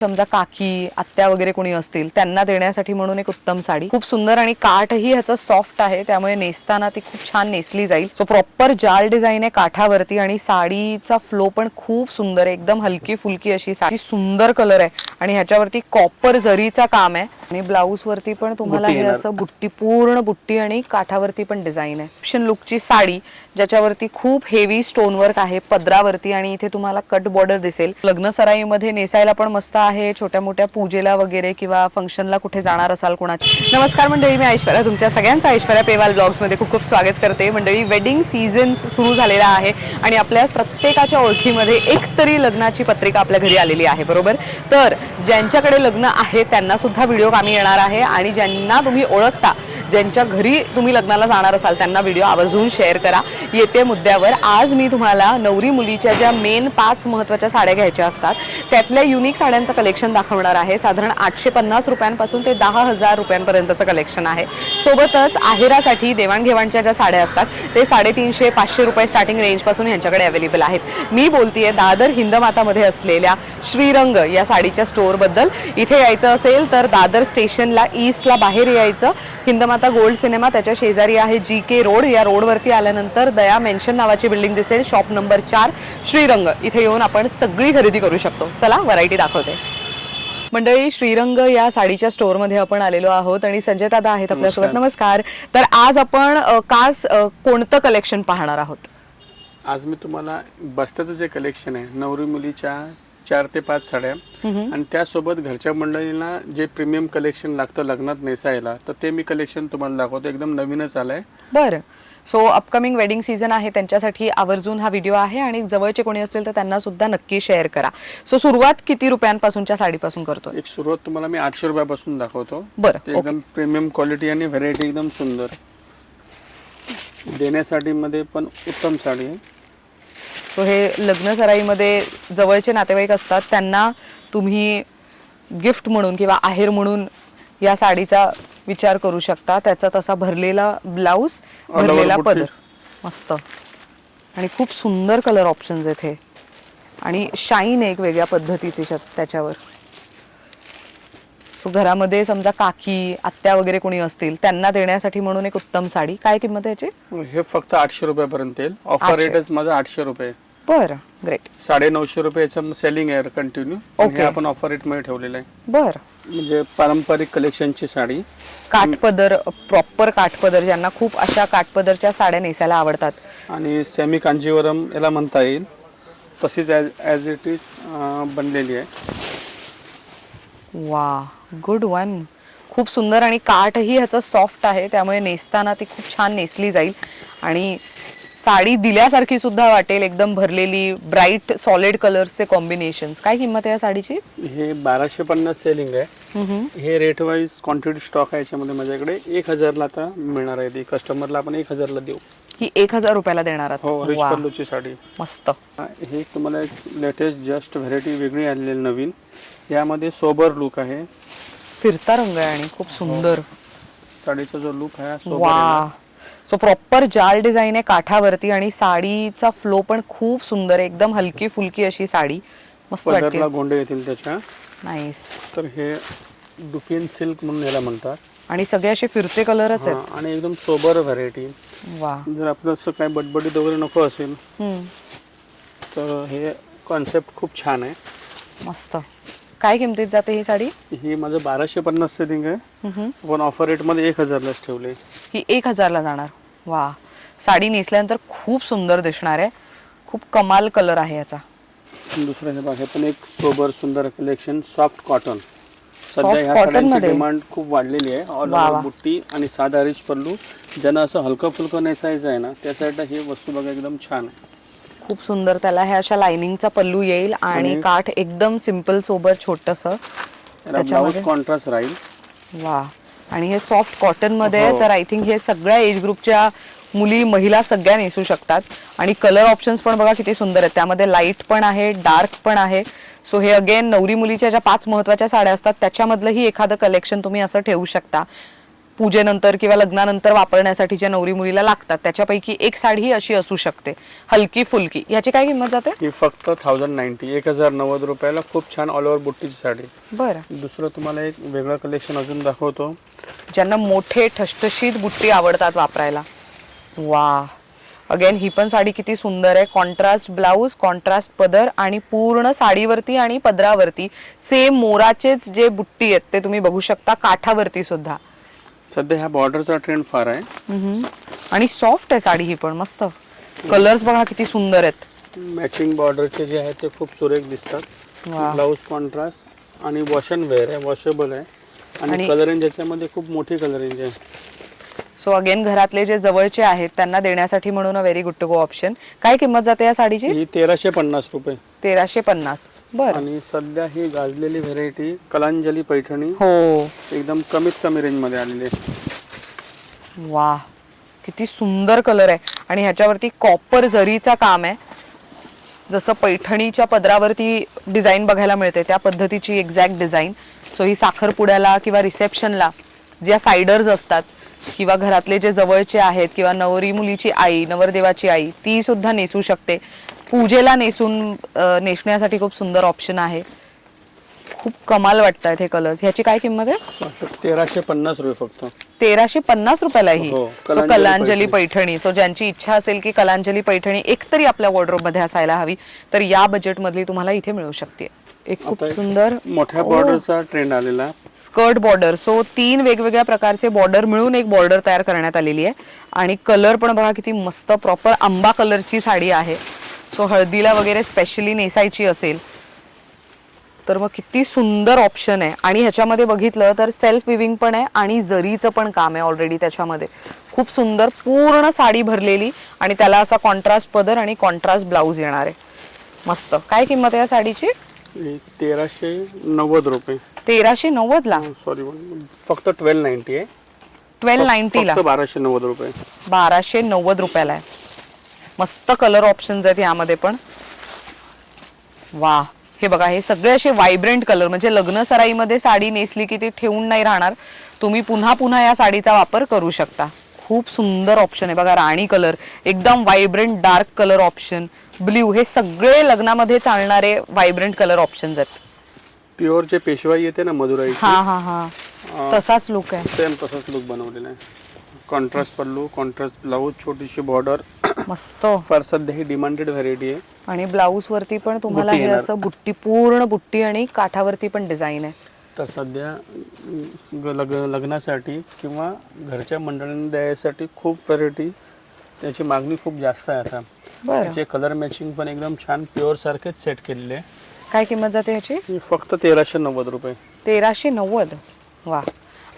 समजा काकी आत्या वगैरे कोणी असतील त्यांना देण्यासाठी म्हणून एक उत्तम साडी, खूप सुंदर आणि काठही ह्याचं सॉफ्ट आहे त्यामुळे नेसताना ती खूप छान नेसली जाईल. सो प्रॉपर जाल डिझाइन आहे काठावरती आणि साडीचा फ्लो पण खूप सुंदर आहे, एकदम हलकी फुलकी अशी साडी, सुंदर कलर आहे आणि ह्याच्यावरती कॉपर जरीचा काम आहे आणि ब्लाऊज वरती पण तुम्हाला हे असं बुट्टी, पूर्ण बुट्टी आणि काठावरती पण डिझाइन आहे. ऑप्शन लुकची साडी ज्याच्यावरती खूप हेवी स्टोन वर्क आहे पदरावरती आणि इथे तुम्हाला कट बॉर्डर दिसेल. लग्न सराईमध्ये नेसायला पण मस्त आहे, छोट्या मोठ्या पूजेला वगैरे किंवा फंक्शनला कुठे जाणार असाल कोणाची. नमस्कार मंडळी, मी ऐश्वर्या, तुमच्या सगळ्यांचं ऐश्वर्या पेवाल ब्लॉग्स मध्ये खूप खूप स्वागत करते. मंडळी, वेडिंग सीझन सुरू झालेला आहे आणि आपल्या प्रत्येकाच्या ओळखीमध्ये एक तरी लग्नाची पत्रिका आपल्या घरी आलेली आहे, बरोबर. तर ज्यांच्याकडे लग्न आहे त्यांना सुद्धा व्हिडिओ कामी येणार आहे आणि ज्यांना तुम्ही ओळखता, ज्यांच्या घरी तुम्ही लग्नाला जाणार असाल त्यांना व्हिडिओ आवर्जून शेअर करा. येते मुद्द्यावर आज मी तुम्हाला नवरी मुलीच्या ज्या मेन 5 महत्त्वाच्या साड्या घ्यायच्या असतात त्यातल्या युनिक साड्यांचं कलेक्शन दाखवणार आहे. साधारण 850 रुपयांपासून ते 10,000 रुपयांपर्यंतचं कलेक्शन आहे. सोबतच आहेरासाठी देवाणघेवाणच्या ज्या साड्या असतात ते 350-500 रुपये स्टार्टिंग रेंजपासून यांच्याकडे अवेलेबल आहेत. मी बोलतेय दादर हिंदमातामध्ये असलेल्या श्रीरंग या साडीच्या स्टोअरबद्दल. इथे यायचं असेल तर दादर स्टेशनला ईस्टला बाहेर यायचं. हिंदमाता गोल्ड सिनेमा त्याच्या शेजारी आहे GK रोड. या रोडवरती आल्यानंतर दया मेन्शन नावाची बिल्डिंग दिसेल, शॉप नंबर 4 श्रीरंग. इथे येऊन आपण सगळी खरेदी करू शकतो. चला व्हरायटी दाखवते. मंडळी, श्रीरंग या साडीच्या स्टोअर मध्ये आपण आलेलो आहोत आणि संजय दादा आहेत आपल्यासोबत. नमस्कार. तर आज आपण खास कोणतं कलेक्शन पाहणार आहोत? आज मी तुम्हाला बस्त्याचं जे कलेक्शन आहे, नवरी मुलीच्या 4 ते 5 साड्या आणि त्यासोबत घरच्या मंडळींना जे प्रीमियम कलेक्शन लागतं लग्नात नेसायला, तर ते मी कलेक्शन तुम्हाला दाखवतो. एकदम नवीनच आलंय. बरं. सो अपकमिंग वेडिंग सीझन आहे त्यांच्यासाठी आवर्जून हा व्हिडिओ आहे आणि जवळचे कोणी असतील तर त्यांना सुद्धा नक्की शेअर करा. सो सुरुवात किती रुपयांपासूनच्या साडीपासून करतो? एक सुरुवात तुम्हाला मी 800 रुपयापासून दाखवतो. बरं. एकदम प्रीमियम क्वालिटी आणि व्हरायटी एकदम सुंदर, देण्यासाठी मध्ये पण उत्तम साडी आहे. सो हे लग्न सराईमध्ये जवळचे नातेवाईक असतात त्यांना तुम्ही गिफ्ट म्हणून किंवा आहेर म्हणून या साडीचा विचार करू शकता. त्याचा तसा भरलेला ब्लाऊज, भरलेला पदर, मस्त आणि खूप सुंदर कलर ऑप्शन्स आहेत हे आणि शाईन एक वेगळ्या पद्धतीची त्याच्यावर. सो घरामध्ये समजा काकी आत्या वगैरे कोणी असतील त्यांना देण्यासाठी म्हणून एक उत्तम साडी. काय किंमत आहे याची? हे फक्त 800 रुपयापर्यंत येईल. ऑफर रेटच माझा 800 रुपये. बरं, ग्रेट. 950 रुपयाचं सेलिंग आहे कंटिन्यू. हे आपण ऑफर रेट मध्ये ठेवलेलं आहे. बरं. म्हणजे पारंपरिक कलेक्शनची साडी, काठपदर, प्रॉपर काठपदर, ज्यांना खूप अशा काठपदरच्या साड्या नेसायला आवडतात. आणि सेमी कांजीवरम याला म्हणता येईल, तशीच ॲज इट इज बनलेली आहे. वा, गुड वन. खूप सुंदर आणि काठही ह्याचं सॉफ्ट आहे त्यामुळे नेसताना ती खूप छान नेसली जाईल आणि साडी दिल्यासारखी सुद्धा वाटेल. एकदम भरलेली ब्राईट सॉलिड कलर्सचे कॉम्बिनेशन्स. काय किंमत आहे या साडीची? हे 1250 सेलिंग आहे. हे रेट वाईज क्वांटिटी स्टॉक आहे याच्यामध्ये माझ्याकडे. 1000 ला आता मिळणार आहे. ती कस्टमरला आपण 1000 ला देऊ. ही 1000 रुपयाला देणार आहात? हो, रिच पल्लूची साडी, मस्त. हे तुम्हाला एक लेटेस्ट जस्ट व्हरायटी वेगळी आलेली नवीन. यामध्ये सोबर लुक आहे, फिरता रंग आहे आणि खूप सुंदर साडीचा जो लुक आहे सोबर. वा. सो प्रॉपर जाल डिझाइन आहे काठावरती आणि साडीचा फ्लो पण खूप सुंदर आहे, एकदम हलकी फुलकी अशी साडी, मस्त वाटते. पदरला गोंडे येतील त्याच्या. नाईस. तर हे डुपिन सिल्क म्हणून याला म्हणतात आणि सगळे असे फिरते कलरच आहेत आणि एकदम सोबर व्हरायटी. वा. जर आपलं असं काय बटबटीत वगैरे नको असेल तर हे कॉन्सेप्ट खूप छान आहे. मस्त. काय किमतीत जाते ही साडी? ही माझं 1250 सेलिंग आहे, पण ऑफर रेट मध्ये 1000 लाच ठेवले. ही 1000 ला जाणार. वा. साडी नेसल्यानंतर खूप सुंदर दिसणार आहे, खूप कमाल कलर आहे याचा. दुसरं हे बघा, पण एक सोबर सुंदर कलेक्शन सॉफ्ट कॉटन. सध्या ह्या साड्यांची डिमांड खूप वाढलेली आहे. ऑल ओव्हर बुट्टी आणि साधा रिच पल्लू. ज्यांना असं हलकं फुलकं नेसायचं आहे ना त्यासाठी ही वस्तू बघा एकदम छान आहे. खूप सुंदर. त्याला हे अशा लाइनिंगचा पल्लू येईल आणि काठ एकदम सिंपल सोबर छोटंसं ब्लाउज कॉन्ट्रास्ट राहील. वा. आणि हे सॉफ्ट कॉटन मध्ये आहे, तर आय थिंक हे सगळ्या एज ग्रुपच्या मुली महिला सगळ्या नेसू शकतात. आणि कलर ऑप्शन्स पण बघा किती सुंदर आहेत. त्यामध्ये लाईट पण आहे, डार्क पण आहे. सो हे अगेन नवरी मुलीच्या ज्या 5 महत्त्वाच्या साड्या असतात त्याच्यामधलंही एखादं कलेक्शन तुम्ही असं ठेवू शकता. पूजेनंतर किंवा लग्नानंतर वापरण्यासाठी ज्या नवरी मुलीला लागतात त्याच्यापैकी एक साडी ही अशी असू शकते, हलकी फुलकी. याची काय किंमत जाते? ही फक्त 1090 1090 रुपयाला खूप छान ऑल ओव्हर बुट्टीची साडी. बरं. दुसरं तुम्हाला एक वेगळं कलेक्शन अजून दाखवतो. ज्यांना मोठे ठसठशीत बुट्टी आवडतात वापरायला. वा, अगेन ही पण साडी किती सुंदर आहे. कॉन्ट्रास्ट ब्लाऊज, कॉन्ट्रास्ट पदर आणि पूर्ण साडीवरती आणि पदरावरती सेम मोराचेच जे बुट्टी आहेत ते तुम्ही बघू शकता, काठावरती सुद्धा. सध्या ह्या बॉर्डरचा ट्रेंड फार आहे. आणि सॉफ्ट आहे साडी ही पण मस्त. कलर्स बघा किती सुंदर आहेत. मॅचिंग बॉर्डरचे जे आहेत ते खूप सुरेख दिसतात. ब्लाऊज कॉन्ट्रास्ट आणि वॉश अँड वेअर आहे, वॉशेबल आहे आणि कलर रेंज याच्यामध्ये खूप मोठी कलर रेंज आहे. सो अगेन घरातले जे जवळचे आहेत त्यांना देण्यासाठी म्हणून very good to go option. काय किंमत जाते या साडीची? ही 1350 रुपये. 1350. बरं. आणि सध्या ही गाजलेली व्हेरायटी कलांजली पैठणी हो, एकदम कमीत कमी रेंज मध्ये आलेली आहे. वा, किती सुंदर कलर आहे. आणि ह्याच्यावरती कॉपर जरीचा काम आहे. जसं पैठणीच्या पदरावरती डिझाईन बघायला मिळते त्या पद्धतीची एक्झॅक्ट डिझाईन. सो ही साखरपुड्याला किंवा रिसेप्शनला ज्या सायडर्स असतात किंवा घरातले जे जवळचे आहेत किंवा नवरी मुलीची आई, नवरदेवाची आई, ती सुद्धा नेसू शकते. पूजेला नेसण्यासाठी खूप सुंदर ऑप्शन आहे. खूप कमाल वाटतात हे कलर्स. ह्याची काय किंमत आहे? 1350 रुपये फक्त. 1350 रुपयाला ही. हो, सो कलांजली पैठणी. सो ज्यांची इच्छा असेल की कलांजली पैठणी एकतरी आपल्या वॉर्डरोब मध्ये असायला हवी तर या बजेट मधली तुम्हाला इथे मिळू शकते. एक खूप सुंदर मोठ्या बॉर्डरचा ट्रेंड आलेला स्कर्ट बॉर्डर. सो 3 वेगवेगळ्या प्रकारचे बॉर्डर मिळून एक बॉर्डर तयार करण्यात आलेली आहे. आणि कलर पण बघा किती मस्त, प्रॉपर आंबा कलरची साडी आहे. सो हळदीला वगैरे स्पेशली नेसायची असेल तर मग किती सुंदर ऑप्शन आहे. आणि ह्याच्यामध्ये बघितलं तर सेल्फ विविंग पण आहे आणि जरीचं पण काम आहे ऑलरेडी त्याच्यामध्ये. खूप सुंदर पूर्ण साडी भरलेली आणि त्याला असा कॉन्ट्रास्ट पदर आणि कॉन्ट्रास्ट ब्लाऊज येणार आहे. मस्त. काय किंमत आहे या साडीची? 1390 रुपये. 1390 ला? सॉरी, फक्त 1290 आहे. 1290 ला? 1290 रुपये. 1290 रुपयाला आहे. मस्त कलर ऑप्शन्स आहेत यामध्ये पण. वा, हे बघा, हे सगळे असे व्हायब्रंट कलर, म्हणजे लग्न सराईमध्ये साडी नेसली की ती ठेवून नाही राहणार. तुम्ही पुन्हा पुन्हा या साडीचा वापर करू शकता. खूप सुंदर ऑप्शन आहे बघा. राणी कलर, एकदम vibrant dark colour option, blue, हे सगळे लग्नामध्ये चालणारे व्हायब्रंट कलर ऑप्शन्स आहेत. प्युअर जे पेशवाई येते ना मधुराई, हा हा हा, तसाच लुक आहे. सेम तसाच लुक बनवलेला आहे. कॉन्ट्रास्ट पल्लू, कॉन्ट्रास्ट ब्लाऊज, छोटीशी बॉर्डर, मस्त. फार सध्या ही डिमांडेड व्हेरायटी आहे. आणि ब्लाऊज वरती पण तुम्हाला हे असं बुट्टी, पूर्ण बुट्टी आणि काठावरती पण डिझाईन आहे. तर सध्या लग्नासाठी किंवा घरच्या मंडळींना द्यायसाठी खूप व्हेरायटी, त्याची मागणी खूप जास्त आहे आता. त्याचे कलर मॅचिंग पण एकदम छान प्युअर सारखेच सेट केलेले आहे. काय किंमत जाते ह्याची? फक्त 1390 रुपये. 1390. वा.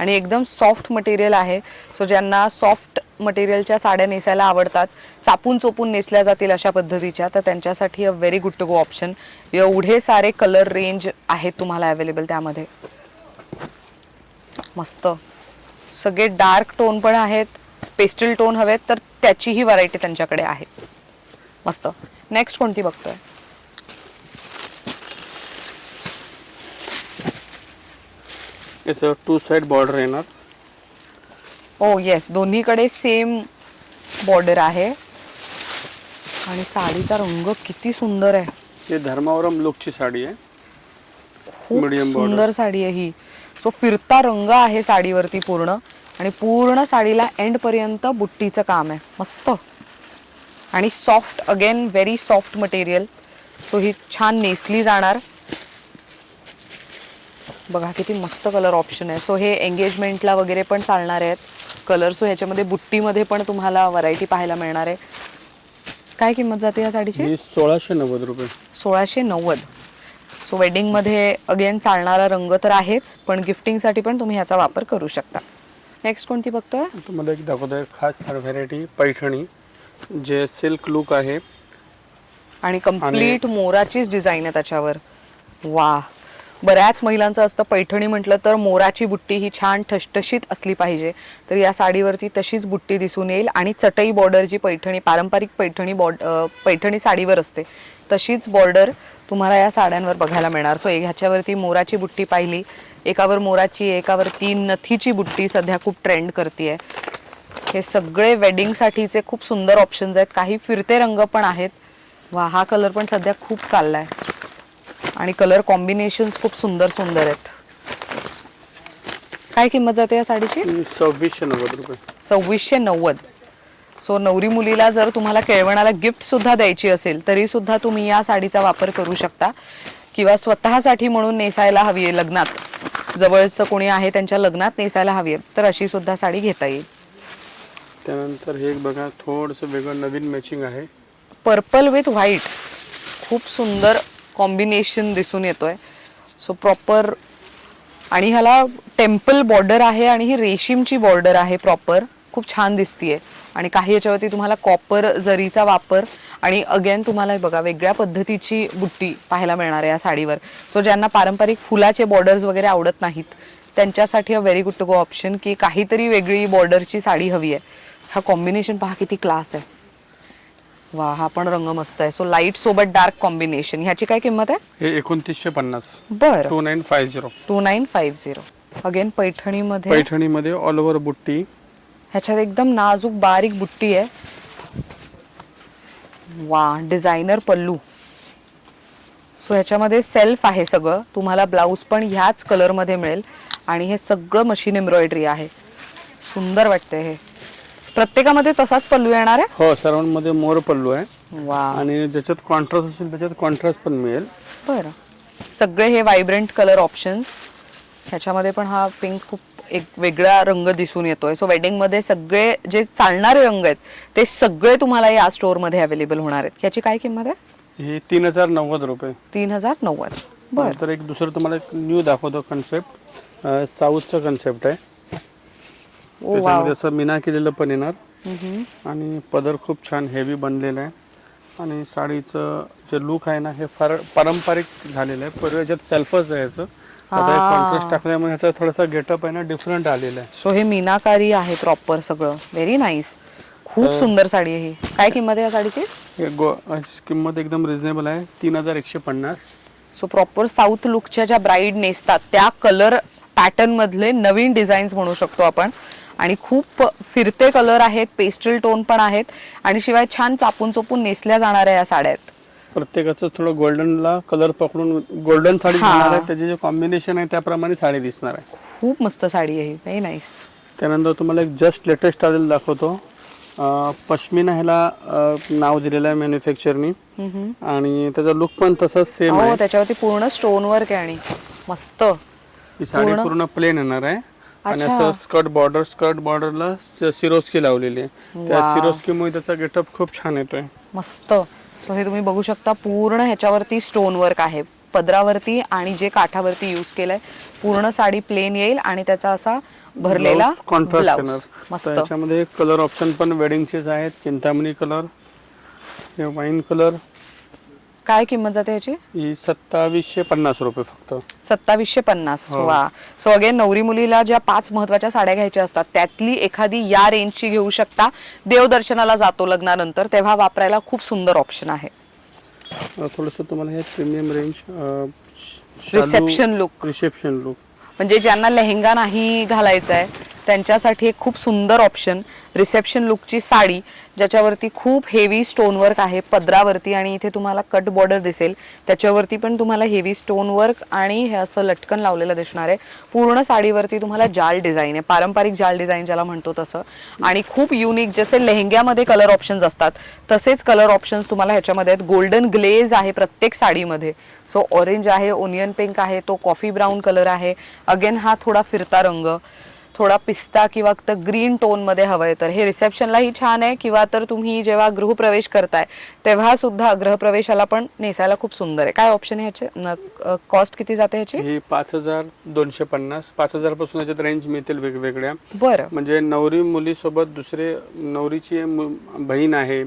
आणि एकदम सॉफ्ट मटेरियल आहे. सो ज्यांना सॉफ्ट मटेरियलच्या साड्या नेसायला आवडतात, चापून चोपून नेसल्या जातील अशा पद्धतीच्या, तर त्यांच्यासाठी a very good to go option. एवढे सारे कलर रेंज आहेत तुम्हाला अवेलेबल त्यामध्ये. मस्त. सगळे डार्क टोन पण आहेत, पेस्टल टोन हवेत तर त्याचीही व्हरायटी त्यांच्याकडे आहे. मस्त. नेक्स्ट कोणती बघतोय? याचं 2 साइड बॉर्डर येणार. ओ येस, दोन्हीकडे सेम बॉर्डर आहे. आणि साडीचा रंग किती सुंदर आहे. हे धर्मावरम लुकची साडी आहे. खूप सुंदर साडी आहे ही. सो फिरता रंग आहे साडीवरती पूर्ण आणि पूर्ण साडीला एंड पर्यंत बुट्टीचं काम आहे. मस्त. आणि soft, again very soft material. So ही छान नेसली जाणार. बघा किती मस्त कलर ऑप्शन आहे. सो हे एंगेजमेंटला वगैरे पण चालणार आहेत कलर. सो ह्याच्यामध्ये बुट्टीमध्ये पण तुम्हाला व्हरायटी पाहायला मिळणार आहे. काय किंमत जाते या साडीची? 1690 रुपये. 1690. सो वेडिंगमध्ये अगेन चालणारा रंग तर आहेच, पण गिफ्टिंगसाठी पण तुम्ही ह्याचा वापर करू शकता. नेक्स्ट कोणती बघतोय? तुम्हाला एक दाखवतोय खास व्हेरायटी पैठणी, जे सिल्क लुक आहे आणि कम्प्लीट मोराचीच डिझाईन आहे त्याच्यावर. वा. बऱ्याच महिलांचं असतं पैठणी म्हटलं तर मोराची बुट्टी ही छान ठसठशीत असली पाहिजे, तर या साडीवरती तशीच बुट्टी दिसून येईल. आणि चटई बॉर्डर जी पैठणी, पारंपरिक पैठणी साडीवर असते तशीच बॉर्डर तुम्हाला या साड्यांवर बघायला मिळणार. सो ह्याच्यावरती मोराची बुट्टी पाहिली, एकावर मोराची, एकावरती नथीची बुट्टी सध्या खूप ट्रेंड करतीये. हे सगळे वेडिंगसाठीचे खूप सुंदर ऑप्शन्स आहेत. काही फिरते रंग पण आहेत. वा, हा कलर पण सध्या खूप चाललाय आणि कलर कॉम्बिनेशन्स खूप सुंदर सुंदर आहेत. काय किंमत जाते या साडीची? 2690 रुपये. 2690. सो नवरी मुलीला जर तुम्हाला केळवणाला गिफ्ट सुद्धा द्यायची असेल तरी सुद्धा तुम्ही या साडीचा वापर करू शकता, किंवा स्वतःसाठी म्हणून नेसायला हवी आहे, लग्नात जवळचं कोणी आहे त्यांच्या लग्नात नेसायला हवी आहे तर अशी सुद्धा साडी घेता येईल. त्यानंतर हे एक बघा, थोडंसं वेगळं नवीन मॅचिंग आहे. पर्पल विथ व्हाईट, खूप सुंदर कॉम्बिनेशन दिसून येतोय. सो प्रॉपर, आणि ह्याला टेम्पल बॉर्डर आहे आणि ही रेशीमची बॉर्डर आहे प्रॉपर, खूप छान दिसतीये. आणि काही याच्यावरती तुम्हाला कॉपर जरीचा वापर आणि अगेन तुम्हाला बघा वेगळ्या पद्धतीची बुट्टी पाहायला मिळणार आहे या साडीवर. सो ज्यांना पारंपरिक फुलाचे बॉर्डर्स वगैरे आवडत नाहीत त्यांच्यासाठी a very good to go option, की काहीतरी वेगळी बॉर्डरची साडी हवी आहे. हा कॉम्बिनेशन पहा किती क्लास आहे. वा, हा पण रंग मस्त आहे. सो लाईट सोबत डार्क कॉम्बिनेशन. ह्याची काय किंमत आहे? हे 2950. बरं, 2950. 2950. अगेन पैठणीमध्ये ऑल ओव्हर बुट्टी. ह्याच्यात एकदम नाजूक बारीक बुट्टी आहे. वा, डिझायनर पल्लू. सो ह्याच्यामध्ये सेल्फ आहे सगळं. तुम्हाला ब्लाऊज पण ह्याच कलर मध्ये मिळेल आणि हे सगळं मशीन एम्ब्रॉयडरी आहे. सुंदर वाटते. हे प्रत्येकामध्ये तसाच पल्लू येणार आहे? हो, सर्वांमध्ये मोर पल्लू आहे. वा, आणि ज्याच्यात कॉन्ट्रास्ट असेल त्याच्यात कॉन्ट्रास्ट पण मिळेल. बरं. सगळे हे व्हायब्रंट कलर ऑप्शन्स. ह्याच्यामध्ये पण हा पिंक खूप एक वेगळा रंग दिसून येतोय. सो वेडिंग मध्ये सगळे जे चालणारे रंग आहेत ते सगळे तुम्हाला या स्टोअर मध्ये अवेलेबल होणार आहेत. याची काय किंमत आहे? हे 3090 रुपये. 3090. बरं. तर एक दुसरं तुम्हाला एक न्यू दाखवतो कन्सेप्ट. साऊथचा कन्सेप्ट आहे. ओ त्याच्यामध्ये वाव. असं मीना केलेलं पण येणार आणि पदर खूप छान हेवी बनलेला आहे. आणि साडीचं जे लुक आहे ना हे फार पारंपरिक झालेलं आहे. पूर्वी याच्यात सेल्फच आहे याचं. आता कॉन्ट्रास्ट टाकल्यामुळे ह्याचा थोडासा गेटअप आहे ना डिफरंट आलेला आहे. सो हे मीनाकारी आहे प्रॉपर सगळं. Very nice. खूप सुंदर साडी आहे ही. काय किंमत आहे या साडीची? किंमत एकदम रिझनेबल आहे. 3150. सो प्रॉपर साऊथ लुकच्या ज्या ब्राईड नेसतात त्या कलर पॅटर्न मधले नवीन डिझाईन्स म्हणू शकतो आपण. आणि खूप फिरते कलर आहेत, पेस्टल टोन पण आहेत आणि शिवाय छान चापून चोपून नेसल्या जाणाऱ्या या साड्या आहेत. प्रत्येकाचं थोडं गोल्डनला कलर पकडून गोल्डन साडी दिसणार आहे. त्याचे जे कॉम्बिनेशन आहे त्याप्रमाणे साडी दिसणार आहे. खूप मस्त साडी आहे. Very nice. त्यानंतर तुम्हाला एक जस्ट लेटेस्ट आलेलं दाखवतो. पश्मिना ह्याला नाव दिलेलं आहे मॅन्युफॅक्चरनी आणि त्याचा लुक पण तसंच सेम आहे. त्याच्यावरती पूर्ण स्टोन वर्क आहे आणि मस्त. ही साडी पूर्ण प्लेन येणार आहे आणि असं स्कर्ट बॉर्डरला सिरोस्की लावलेली आहे. त्या सिरोस्कीमुळे त्याचा गेटअप खूप छान येतोय. मस्त. सो हे तुम्ही बघू शकता पूर्ण ह्याच्यावरती स्टोन वर्क आहे पदरावरती आणि जे काठावरती यूज केलंय. पूर्ण साडी प्लेन येईल आणि त्याचा असा भरलेला कॉन्ट्रास्ट येणार. मस्त. त्याच्यामध्ये कलर ऑप्शन पण वेडिंगचेच आहेत. चिंतामणी कलर, हे वाईन कलर. काय किंमत जाते याची? ही 2750 रुपये फक्त. 2750. वा. सो अगेन नवरी मुलीला ज्या 5 महत्वाच्या साड्या घ्यायच्या असतात त्यातली एखादी या रेंजची घेऊ शकता. देवदर्शनाला जातो लग्नानंतर तेव्हा वापरायला खूप सुंदर ऑप्शन आहे. थोडंसं तुम्हाला हे प्रीमियम रेंज रिसेप्शन लुक म्हणजे ज्यांना लेहेंगा नाही घालायचा आहे त्यांच्यासाठी एक खूप सुंदर ऑप्शन. रिसेप्शन लुकची साडी ज्याच्यावरती खूप हेवी स्टोन वर्क आहे पदरावरती आणि इथे तुम्हाला कट बॉर्डर दिसेल. त्याच्यावरती पण तुम्हाला हेवी स्टोन वर्क आणि हे असं लटकन लावलेलं दिसणार आहे. पूर्ण साडीवरती तुम्हाला जाल डिझाईन आहे, पारंपरिक जाल डिझाईन ज्याला म्हणतो तसं. आणि खूप युनिक जसे लेहेंग्यामध्ये कलर ऑप्शन्स असतात तसेच कलर ऑप्शन्स तुम्हाला ह्याच्यामध्ये आहेत. गोल्डन ग्लेज आहे प्रत्येक साडीमध्ये. सो ऑरेंज आहे, ओनियन पिंक आहे, तो कॉफी ब्राऊन कलर आहे. अगेन हा थोडा फिरता रंग, थोडा पिस्ता किंवा ग्रीन टोन मध्ये हवंय तर हे रिसेप्शनलाही छान आहे किंवा तर तुम्ही जेव्हा गृहप्रवेश करताय तेव्हा सुद्धा गृहप्रवेशाला पण नेसायला खूप सुंदर आहे. काय ऑप्शन आहे ह्याचे? कॉस्ट किती जाते ह्याची? ही 5250. 5000 पासून याच्यात रेंज मिळतील वेगवेगळ्या. बरं. म्हणजे नवरी मुली सोबत दुसरे नवरीची बहीण आहे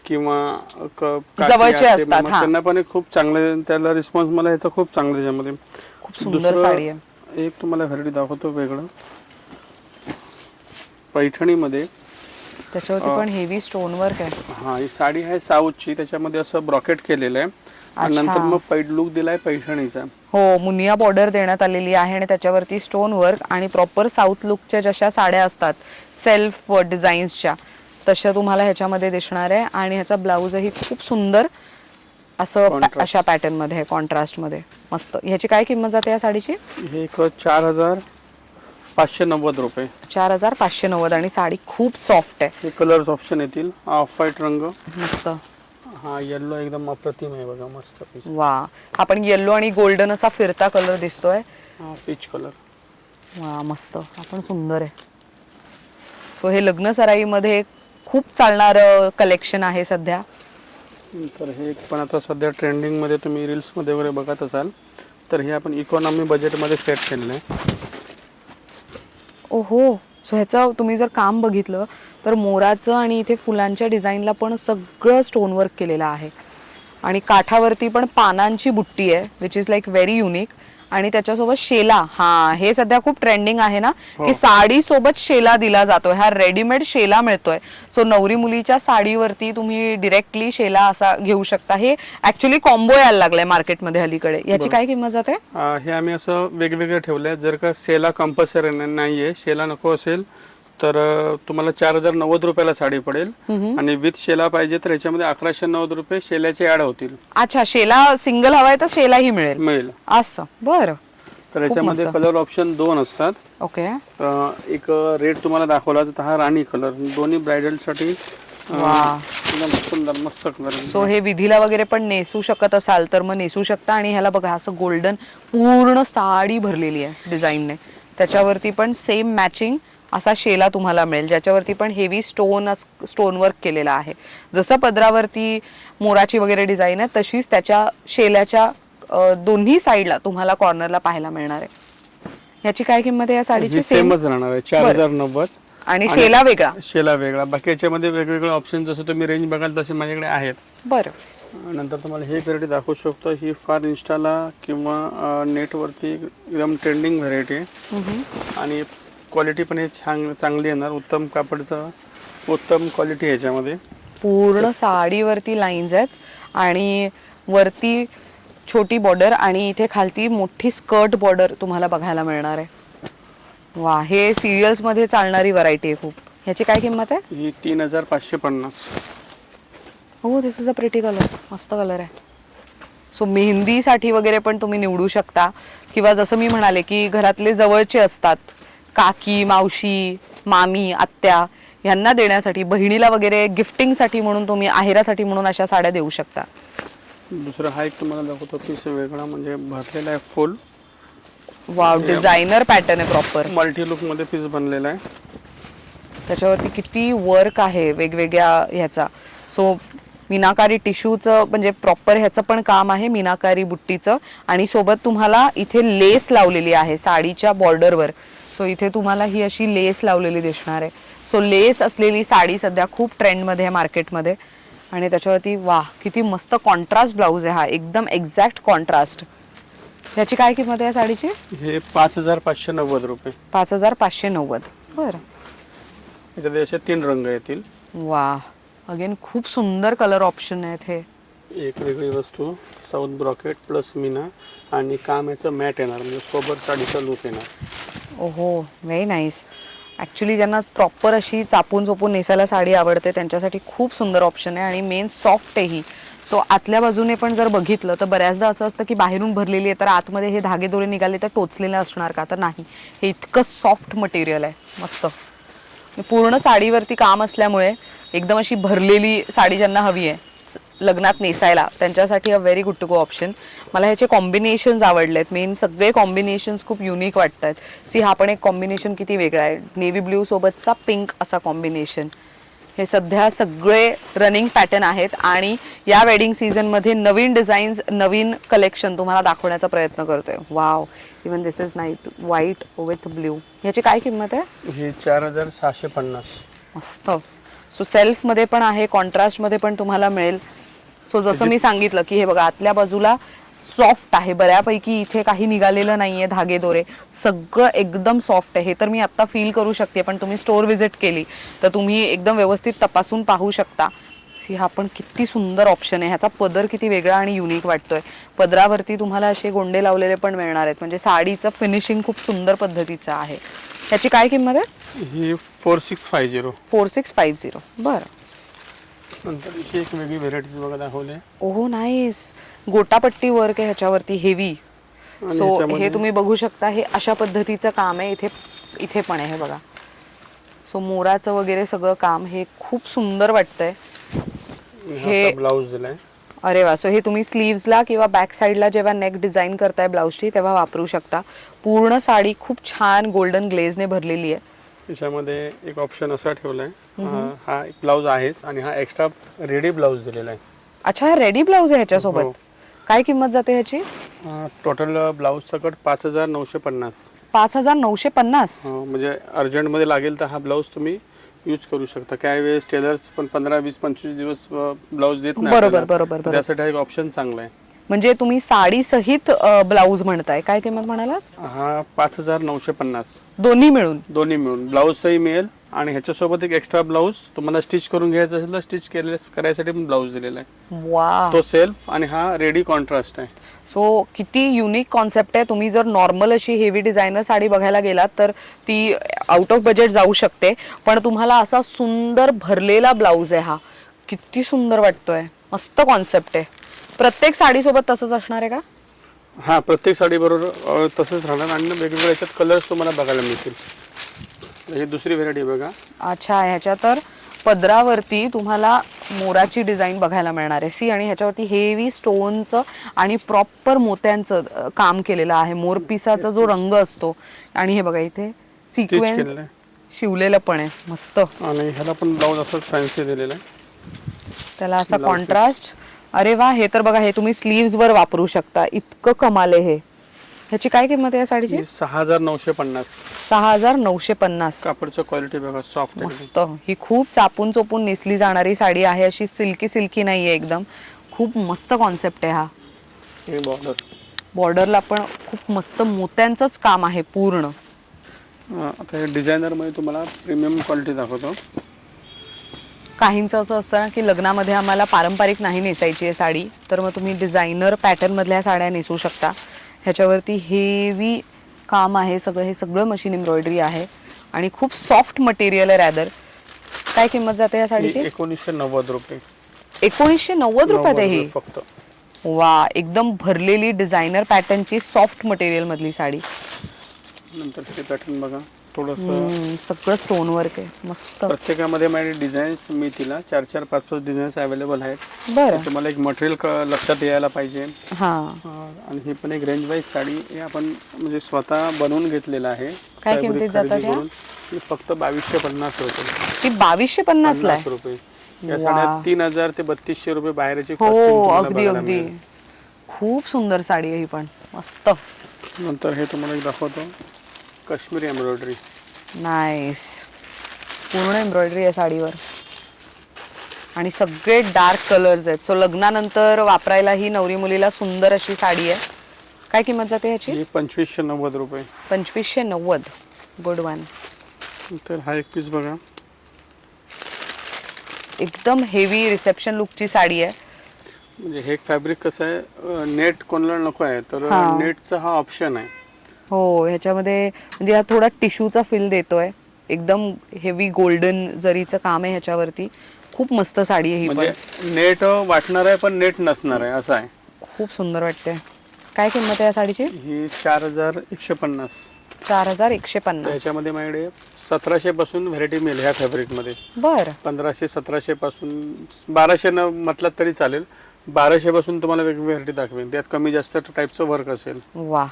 किंवा जवळचे असतात त्यांना पण खूप चांगलं त्याला रिस्पॉन्स मला ह्याचा खूप चांगला त्याच्यामध्ये. खूप सुंदर साडी आहे. एक तुम्हाला व्हरायटी दाखवतो वेगळं पैठणीमध्ये. त्याच्यावरती पण हेवी स्टोन वर्क आहे. हा, ही साडी आहे साऊथची. त्याच्यामध्ये असं ब्रॉकेट केलेलं आहे आणि नंतर मग पैड लुक दिलाय पैठणीचा. हो, मुनिया बॉर्डर देण्यात आलेली आहे आणि त्याच्यावरती स्टोन वर्क आणि प्रॉपर साऊथ लुकच्या जशा साड्या असतात सेल्फ डिझाईन्सच्या तशा तुम्हाला ह्याच्यामध्ये दिसणार आहे. आणि ह्याचा ब्लाऊजही खूप सुंदर असं अशा पॅटर्न मध्ये आहे, कॉन्ट्रास्ट मध्ये. मस्त. ह्याची काय किंमत जाते या साडीची? हे 4,590 रुपये. 4,590. आणि साडी खूप सॉफ्ट आहे. हे कलर्स ऑप्शन येतील. ऑफ व्हाईट रंग मस्त. हा येलो एकदम अप्रतिम आहे बघा, मस्त. वा, हा पण येलो आणि गोल्डन असा फिरता कलर दिसतोय. हा पीच कलर. वा, मस्त. हा पण सुंदर आहे. सो हे लग्न सराईमध्ये खूप चालणार कलेक्शन आहे सध्या. तर हे पण आता सध्या ट्रेंडिंग मध्ये तुम्ही रील्स मध्ये वगैरे बघत असाल तर हे आपण इकॉनॉमी बजेट मध्ये सेट केलेलं आहे. ओहो. सो ह्याचं तुम्ही जर काम बघितलं तर मोराचं आणि इथे फुलांच्या डिझाईनला पण सगळं स्टोन वर्क केलेलं आहे. आणि काठावरती पण पानांची बुट्टी आहे which is like very unique. आणि त्याच्यासोबत शेला. हा, हे सध्या खूप ट्रेंडिंग आहे ना की साडी सोबत शेला दिला जातोय. हा रेडीमेड शेला मिळतोय. सो नवरी मुलीच्या साडीवरती तुम्ही डिरेक्टली शेला असा घेऊ शकता. हे ऍक्च्युली कॉम्बो यायला लागलाय मार्केटमध्ये अलीकडे. याची काय किंमत जाते? हे आम्ही असं वेगवेगळे ठेवलंय. जर का शेला कंपल्सरी नाहीये, शेला नको असेल तर तुम्हाला 4,090 रुपयाला साडी पडेल. आणि विथ शेला पाहिजे तर याच्यामध्ये 1,190 रुपये शेल्याचे ऍड होतील. अच्छा, शेला सिंगल हवाय तर शेलाही मिळेल असं. बरं. तर याच्यामध्ये कलर ऑप्शन 2 असतात. ओके. एक रेड तुम्हाला दाखवला तर हा राणी कलर. दोन्ही ब्रायडल साठी एकदम सुंदर मस्त कलर. सो हे विधीला वगैरे पण नेसू शकत असाल तर मग नेसू शकता. आणि ह्याला बघा असं गोल्डन पूर्ण साडी भरलेली आहे डिझाईनने. त्याच्यावरती पण सेम मॅचिंग असा शेला तुम्हाला मिळेल ज्याच्यावरती पण हेवी स्टोन वर्क केलेला आहे. जसं पदरावरती मोराची वगैरे डिझाईन आहे तशीच त्याच्या शेल्याच्या दोन्ही साईडला तुम्हाला कॉर्नरला पाहायला मिळणार आहे. ह्याची काय किंमत आहे या साडीची? सेमच राहणार आहे 4,090. आणि शेला वेगळा. शेला वेगळा. बाकी याच्यामध्ये वेगवेगळे ऑप्शन जसं तुम्ही रेंज बघाल तसे माझ्याकडे आहेत. बरं. नंतर तुम्हाला हे व्हेरायटी दाखवू शकतो. ही फार इन्स्टाला किंवा नेटवरती एकदम ट्रेंडिंग व्हेरायटी आहे. आणि क्वालिटी पण हे चांगली येणार. उत्तम कापडचं उत्तम क्वालिटी आहे याच्यामध्ये. पूर्ण साडीवरती लाईन्स आहेत आणि वरती छोटी बॉर्डर आणि इथे खालती मोठी स्कर्ट बॉर्डर तुम्हाला बघायला मिळणार आहे. वा, हे सिरियल्स मध्ये चालणारी व्हरायटी आहे खूप. ह्याची काय किंमत आहे? ही 3,550. हो, दिस इज अ प्रिटी कलर. मस्त कलर आहे. सो मेहंदीसाठी वगैरे पण तुम्ही निवडू शकता. किंवा जसं मी म्हणाले की घरातले जवळचे असतात काकी, मावशी, मामी, आत्या यांना देण्यासाठी, बहिणीला वगैरे गिफ्टिंगसाठी म्हणून तुम्ही आहेरासाठी म्हणून अशा साड्या देऊ शकता. दुसरा हा एक तुम्हाला दाखवतो पीस वेगळा म्हणजे भरलेला आहे फुल. वाव, डिझायनर पॅटर्न आहे प्रॉपर. मल्टी लुक मध्ये पीस बनलेला आहे. त्याच्यावरती किती वर्क आहे वेगवेगळ्या ह्याचा. सो मीनाकारी टिश्यूचं म्हणजे प्रॉपर ह्याचं पण काम आहे मीनाकारी बुट्टीचं. आणि सोबत तुम्हाला इथे लेस लावलेली आहे साडीच्या बॉर्डरवर. सो इथे तुम्हाला ही अशी लेस लावलेली दिसणार आहे. सो लेस असलेली साडी सध्या खूप ट्रेंडमध्ये आहे मार्केटमध्ये. आणि त्याच्यावरती वाह, किती मस्त कॉन्ट्रास्ट ब्लाऊज आहे हा, एकदम एक्झॅक्ट कॉन्ट्रास्ट. याची काय किंमत आहे साडीची? हे 5,590 रुपये. 5,590. बरं. याच्यात असे 3 रंग येतील. वा, अगेन खूप सुंदर कलर ऑप्शन आहेत. हे एक वेगळी वस्तू साऊथ ब्रॉकेट प्लस मीना आणि काम याचं मॅट येणार म्हणजे सोबत साडीचा लुक येणार. ओहो, व्हेरी नाईस. ॲक्च्युली ज्यांना प्रॉपर अशी चापून चोपून नेसायला साडी आवडते त्यांच्यासाठी खूप सुंदर ऑप्शन आहे. आणि मेन सॉफ्ट आहे ही. सो आतल्या बाजूने पण जर बघितलं तर बऱ्याचदा असं असतं की बाहेरून भरलेली आहे तर आतमध्ये हे धागे दोरे निघाले तर टोचलेले असणार का, तर नाही. हे इतकं सॉफ्ट मटेरियल आहे. मस्त. पूर्ण साडीवरती काम असल्यामुळे एकदम अशी भरलेली साडी ज्यांना हवी आहे लग्नात नेसायला त्यांच्यासाठी a very good to go option. मला ह्याचे कॉम्बिनेशन्स आवडलेत. मेन सगळे कॉम्बिनेशन्स खूप युनिक वाटत आहेत. सी हा पण एक कॉम्बिनेशन किती वेगळा आहे. नेव्ही ब्ल्यू सोबतचा पिंक असा कॉम्बिनेशन. हे सध्या सगळे रनिंग पॅटर्न आहेत. आणि या वेडिंग सीझनमध्ये नवीन डिझाईन्स, नवीन कलेक्शन तुम्हाला दाखवण्याचा प्रयत्न करतोय. Wow, even this is night white with blue. ह्याची काय किंमत आहे? ही 4,650. मस्त. सो सेल्फमध्ये पण आहे, कॉन्ट्रास्टमध्ये पण तुम्हाला मिळेल. सो जसं मी सांगितलं की हे बघा आतल्या बाजूला सॉफ्ट आहे बऱ्यापैकी. इथे काही निघालेलं नाहीये धागे दोरे. सगळं एकदम सॉफ्ट आहे. हे तर मी आता फील करू शकते. पण तुम्ही स्टोर व्हिजिट केली तर तुम्ही एकदम व्यवस्थित तपासून पाहू शकता. सी हा पण किती सुंदर ऑप्शन आहे. ह्याचा पदर किती वेगळा आणि युनिक वाटतोय. पदरावरती तुम्हाला असे गोंडे लावलेले पण मिळणार आहेत. म्हणजे साडीचं फिनिशिंग खूप सुंदर पद्धतीचं आहे. ह्याची काय किंमत आहे? ही 4650. 4650. बरं. नंतर ही एक वेगळी व्हेरायटीज बघा दाखवले. ओहो नाईस. गोटापट्टी वर्क आहे ह्याच्यावरती हेवी. सो हे तुम्ही बघू शकता. हे अशा पद्धतीचं काम आहे. इथे पण आहे हे बघा. सो मोराचं वगैरे सगळं काम हे खूप सुंदर वाटतंय. हे ब्लाउज दिलाय. अरे वा. सो हे तुम्ही स्लीव्सला किंवा बॅक साईडला जेव्हा नेक डिझाईन करताय ब्लाउजची तेव्हा वापरू शकता. पूर्ण साडी खूप छान गोल्डन ग्लेजने भरलेली आहे. त्याच्यामध्ये एक ऑप्शन असा ठेवलाय. हा एक ब्लाउज आहेच आणि हा एक्स्ट्रा रेडी ब्लाउज दिलेला आहे. अच्छा, हा रेडी ब्लाउज आहे ह्याच्यासोबत. काय किंमत जाते ह्याची? टोटल ब्लाउज सकट 5950. 5950. म्हणजे अर्जंट मध्ये लागेल तर हा ब्लाउज तुम्ही यूज करू शकता. काही वेळेस टेलर्स पण 15, 20, 25 दिवस ब्लाउज देत नाही. बरोबर. त्यासाठी एक ऑप्शन चांगला आहे. म्हणजे तुम्ही साडी सहित ब्लाउज म्हणताय. काय किंमत म्हणाला? हा 5950. दोन्ही मिळून ब्लाउजही मिळेल आणि ह्याच्यासोबत एक एक्स्ट्रा ब्लाउज तुम्हाला स्टिच करून घ्यायचं असेल तर स्टिच करायसाठी पण ब्लाउज दिलेला आहे. वा. तो सेल्फ आणि हा रेडी कॉन्ट्रास्ट आहे. सो किती युनिक कॉन्सेप्ट आहे. तुम्ही जर नॉर्मल अशी हेवी डिझायनर साडी बघायला गेलात तर ती आउट ऑफ बजेट जाऊ शकते. पण तुम्हाला असा सुंदर भरलेला ब्लाउज आहे हा. किती सुंदर वाटतोय. मस्त कॉन्सेप्ट आहे. प्रत्येक साडी सोबत तसंच असणार आहे का? हा, प्रत्येक साडी बरोबर तसंच राहणार आणि वेगवेगळ्या याच्यात कलर्स तुम्हाला बघायला मिळतील. ही दुसरी व्हेरायटी बघा. अच्छा, ह्याच्या तर पदरावरती तुम्हाला मोराची डिझाईन बघायला मिळणार आहे. सी, आणि ह्याच्यावरती हेवी स्टोनचं आणि प्रॉपर मोत्यांचं काम केलेलं आहे. मोरपिसाचा जो रंग असतो आणि हे बघा इथे सिक्वेन्स शिवलेलं पण आहे. मस्त. आणि ह्याला पण ब्लाउज असंच फॅन्सी दिलेला आहे. त्याला असा कॉन्ट्रास्ट. अरे वा. हे तर बघा, हे तुम्ही स्लीव्स वर वापरू शकता. इतकं कमाल आहे हे. ह्याची काय किंमत आहे या साडीची? 6950. 6950. कापडची क्वालिटी बघा, सॉफ्ट मस्त. ही खूप चापून चोपून नेसली जाणारी साडी आहे. अशी सिल्की नाहीये एकदम. खूप मस्त कॉन्सेप्ट आहे हा. हे बॉर्डरला पण खूप मस्त मोत्यांचंच काम आहे पूर्ण. आता हे डिझायनर मध्ये तुम्हाला प्रीमियम क्वालिटी दाखवतो. काहींचं असं असतं ना की लग्नामध्ये आम्हाला पारंपरिक नाही नेसायची आहे साडी, तर मग तुम्ही डिझायनर पॅटर्न मधल्या साड्या नेसू शकता. ह्याच्यावरती हेवी काम आहे सगळं. हे सगळं मशीन एम्ब्रॉयडरी आहे आणि खूप सॉफ्ट मटेरियल आहे रॅदर. काय किंमत जाते या साडीची? 1990 रुपये. 1990 रुपयात आहे ही फक्त. वा. एकदम भरलेली डिझायनर पॅटर्नची सॉफ्ट मटेरियल मधली साडी. नंतर हे पॅटर्न बघा, थोडंसं सगळं स्टोन वर्क आहे. मस्त. प्रत्येकामध्ये माझे डिझाईन्स मी तिला 4-4, 5-5 डिझाईन्स अवेलेबल आहेत. बरं. तुम्हाला एक मटेरियल लक्षात यायला पाहिजे. हा. आणि ही पण एक रेंज वाईज साडी हे आपण म्हणजे स्वतः बनवून घेतलेलं आहे. काय किमतीत जातात या? फक्त 2250 रुपये. ती 2250 ला रुपये. या साड्या 3000 ते 3200 रुपये बाहेरची. हो, अगदी. खूप सुंदर साडी आहे ही पण. मस्त. नंतर हे तुम्हाला एक दाखवतो, काश्मीरी एम्ब्रॉयडरी. नाईस. पूर्ण एम्ब्रॉयडरी आहे साडीवर आणि सगळे डार्क कलर्स आहेत. सो लग्नानंतर वापरायला ही नवरी मुलीला सुंदर अशी साडी आहे. काय किंमत जाते ह्याची? 2590 रुपये. 2590. Good one. तर हा एक पीस बघा, एकदम हेवी रिसेप्शन लुकची साडी आहे. म्हणजे हे फॅब्रिक कसं आहे, नेट कोणाला नको आहे तर नेटचा हा ऑप्शन आहे. हो, ह्याच्यामध्ये म्हणजे हा थोडा टिश्यूचा फील देतोय. एकदम हेवी गोल्डन जरीचं काम आहे ह्याच्यावरती. खूप मस्त साडी आहे ही. म्हणजे नेट वाटणार आहे पण नेट नसणार आहे असं आहे. खूप सुंदर वाटते. काय किंमत आहे या साडीची? ही 4150. 4150. त्याच्यामध्ये माझ्याकडे 1700 पासून व्हरायटी मिळेल ह्या फॅब्रिक मध्ये. बरं. 1500-1700 पासून 1200 न म्हटलं तरी चालेल. 1200 पासून तुम्हाला वेगवेगळी व्हरायटी दाखवेन. त्यात कमी जास्त टाईपचं वर्क असेल. वा.